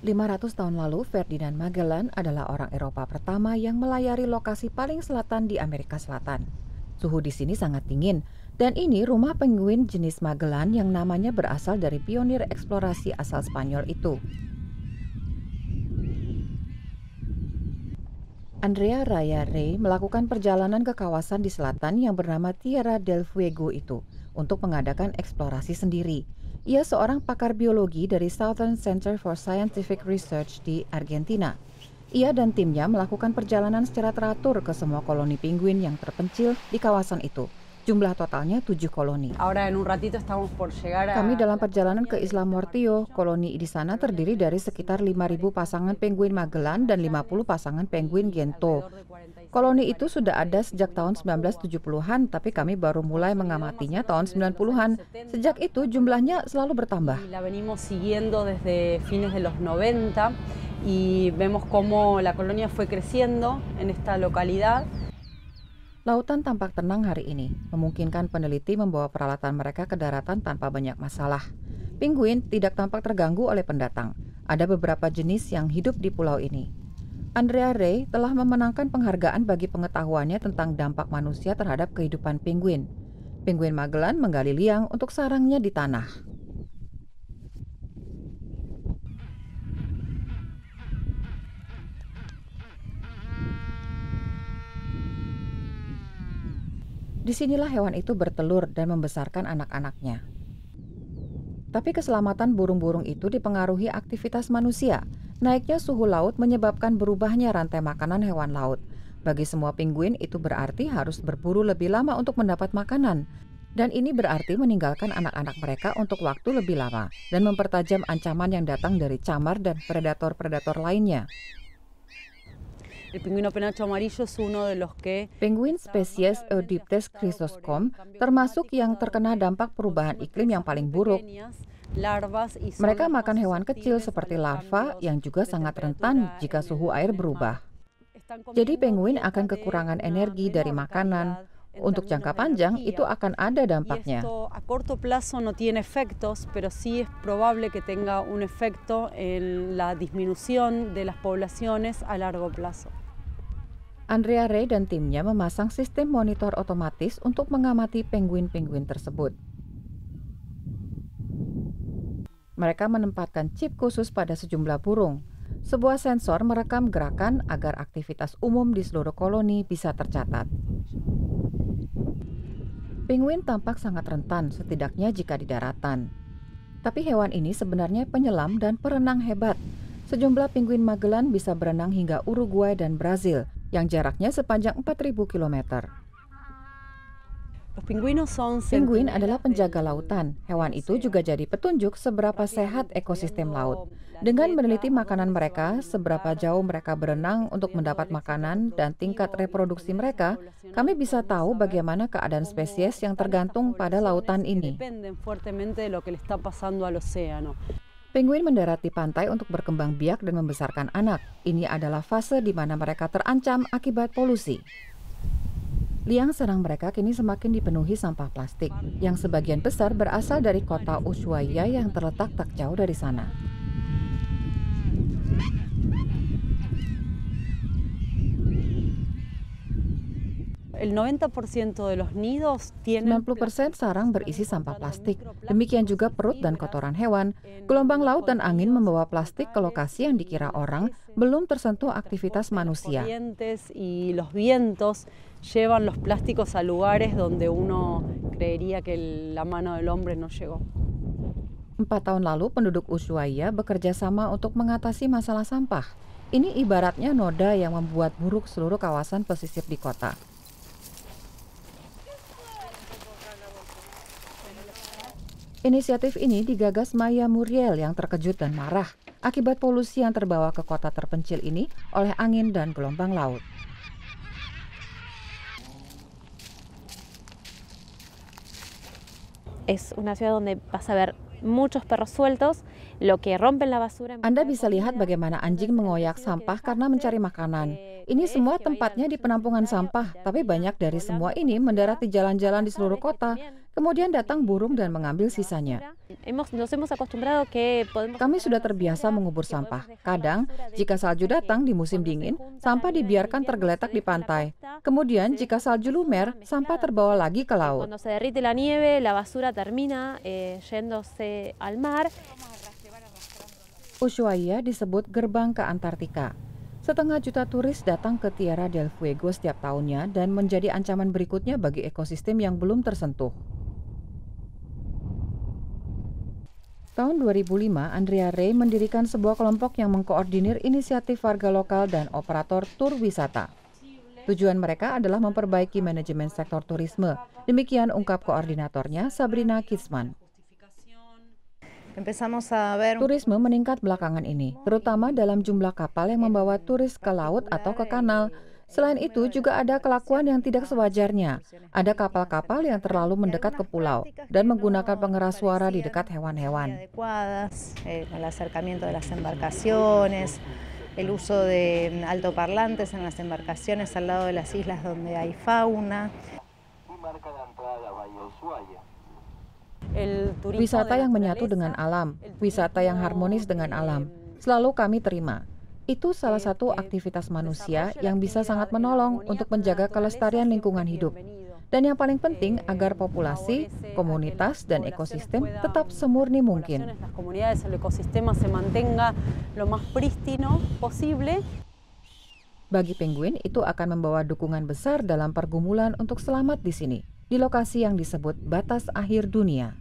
500 tahun lalu, Ferdinand Magellan adalah orang Eropa pertama yang melayari lokasi paling selatan di Amerika Selatan. Suhu di sini sangat dingin, dan ini rumah penguin jenis Magellan yang namanya berasal dari pionir eksplorasi asal Spanyol itu. Andrea Raya Rey melakukan perjalanan ke kawasan di selatan yang bernama Tierra del Fuego itu untuk mengadakan eksplorasi sendiri. Ia seorang pakar biologi dari Southern Center for Scientific Research di Argentina. Ia dan timnya melakukan perjalanan secara teratur ke semua koloni penguin yang terpencil di kawasan itu. Jumlah totalnya 7 koloni. Kami dalam perjalanan ke Isla Mortillo. Koloni di sana terdiri dari sekitar 5.000 pasangan penguin Magellan dan 50 pasangan penguin Gento. Koloni itu sudah ada sejak tahun 1970-an, tapi kami baru mulai mengamatinya tahun 90-an. Sejak itu jumlahnya selalu bertambah. Y vemos cómo la colonia fue creciendo en esta localidad. Lautan tampak tenang hari ini, memungkinkan peneliti membawa peralatan mereka ke daratan tanpa banyak masalah. Penguin tidak tampak terganggu oleh pendatang. Ada beberapa jenis yang hidup di pulau ini. Andrea Rey telah memenangkan penghargaan bagi pengetahuannya tentang dampak manusia terhadap kehidupan penguin. Penguin Magellan menggali liang untuk sarangnya di tanah. Disinilah hewan itu bertelur dan membesarkan anak-anaknya. Tapi keselamatan burung-burung itu dipengaruhi aktivitas manusia. Naiknya suhu laut menyebabkan berubahnya rantai makanan hewan laut. Bagi semua penguin itu berarti harus berburu lebih lama untuk mendapat makanan. Dan ini berarti meninggalkan anak-anak mereka untuk waktu lebih lama dan mempertajam ancaman yang datang dari camar dan predator-predator lainnya. Penguin spesies Eudiptes chrysoscom termasuk yang terkena dampak perubahan iklim yang paling buruk. Mereka makan hewan kecil seperti larva yang juga sangat rentan jika suhu air berubah. Jadi penguin akan kekurangan energi dari makanan. Untuk jangka panjang itu akan ada dampaknya. Andrea Rey dan timnya memasang sistem monitor otomatis untuk mengamati penguin-penguin tersebut. Mereka menempatkan chip khusus pada sejumlah burung. Sebuah sensor merekam gerakan agar aktivitas umum di seluruh koloni bisa tercatat. Penguin tampak sangat rentan, setidaknya jika di daratan. Tapi hewan ini sebenarnya penyelam dan perenang hebat. Sejumlah penguin Magellan bisa berenang hingga Uruguay dan Brazil, yang jaraknya sepanjang 4.000 km. Penguin adalah penjaga lautan. Hewan itu juga jadi petunjuk seberapa sehat ekosistem laut. Dengan meneliti makanan mereka, seberapa jauh mereka berenang untuk mendapat makanan, dan tingkat reproduksi mereka, kami bisa tahu bagaimana keadaan spesies yang tergantung pada lautan ini. Penguin mendarat di pantai untuk berkembang biak dan membesarkan anak. Ini adalah fase di mana mereka terancam akibat polusi. Liang sarang mereka kini semakin dipenuhi sampah plastik, yang sebagian besar berasal dari kota Ushuaia yang terletak tak jauh dari sana. El 90% de los nidos 90% sarang berisi sampah plastik. Demikian juga perut dan kotoran hewan. Gelombang laut dan angin membawa plastik ke lokasi yang dikira orang belum tersentuh aktivitas manusia. Y los vientos llevan los plásticos a lugares donde uno creería que la mano del hombre no llegó. 4 tahun lalu penduduk Ushuaia bekerja sama untuk mengatasi masalah sampah. Ini ibaratnya noda yang membuat buruk seluruh kawasan pesisir di kota. Inisiatif ini digagas Maya Muriel yang terkejut dan marah akibat polusi yang terbawa ke kota terpencil ini oleh angin dan gelombang laut. Es una ciudad donde vas a ver muchos perros sueltos, lo que rompen la basura. Anda bisa lihat bagaimana anjing mengoyak sampah karena mencari makanan. Ini semua tempatnya di penampungan sampah, tapi banyak dari semua ini mendarat di jalan-jalan di seluruh kota. Kemudian datang burung dan mengambil sisanya. Kami sudah terbiasa mengubur sampah. Kadang, jika salju datang di musim dingin, sampah dibiarkan tergeletak di pantai. Kemudian, jika salju lumer, sampah terbawa lagi ke laut. Ushuaia disebut gerbang ke Antartika. Setengah juta turis datang ke Tierra del Fuego setiap tahunnya dan menjadi ancaman berikutnya bagi ekosistem yang belum tersentuh. Tahun 2005, Andrea Rey mendirikan sebuah kelompok yang mengkoordinir inisiatif warga lokal dan operator tur wisata. Tujuan mereka adalah memperbaiki manajemen sektor turisme. Demikian ungkap koordinatornya, Sabrina Kisman. Turisme meningkat belakangan ini, terutama dalam jumlah kapal yang membawa turis ke laut atau ke kanal. Selain itu, juga ada kelakuan yang tidak sewajarnya. Ada kapal-kapal yang terlalu mendekat ke pulau dan menggunakan pengeras suara di dekat hewan-hewan. El uso de altoparlantes en las embarcaciones al lado de las islas donde hay fauna. Wisata yang menyatu dengan alam, wisata yang harmonis dengan alam, selalu kami terima. Itu salah satu aktivitas manusia yang bisa sangat menolong untuk menjaga kelestarian lingkungan hidup. Dan yang paling penting agar populasi, komunitas, dan ekosistem tetap semurni mungkin. Bagi penguin, itu akan membawa dukungan besar dalam pergumulan untuk selamat di sini, di lokasi yang disebut batas akhir dunia.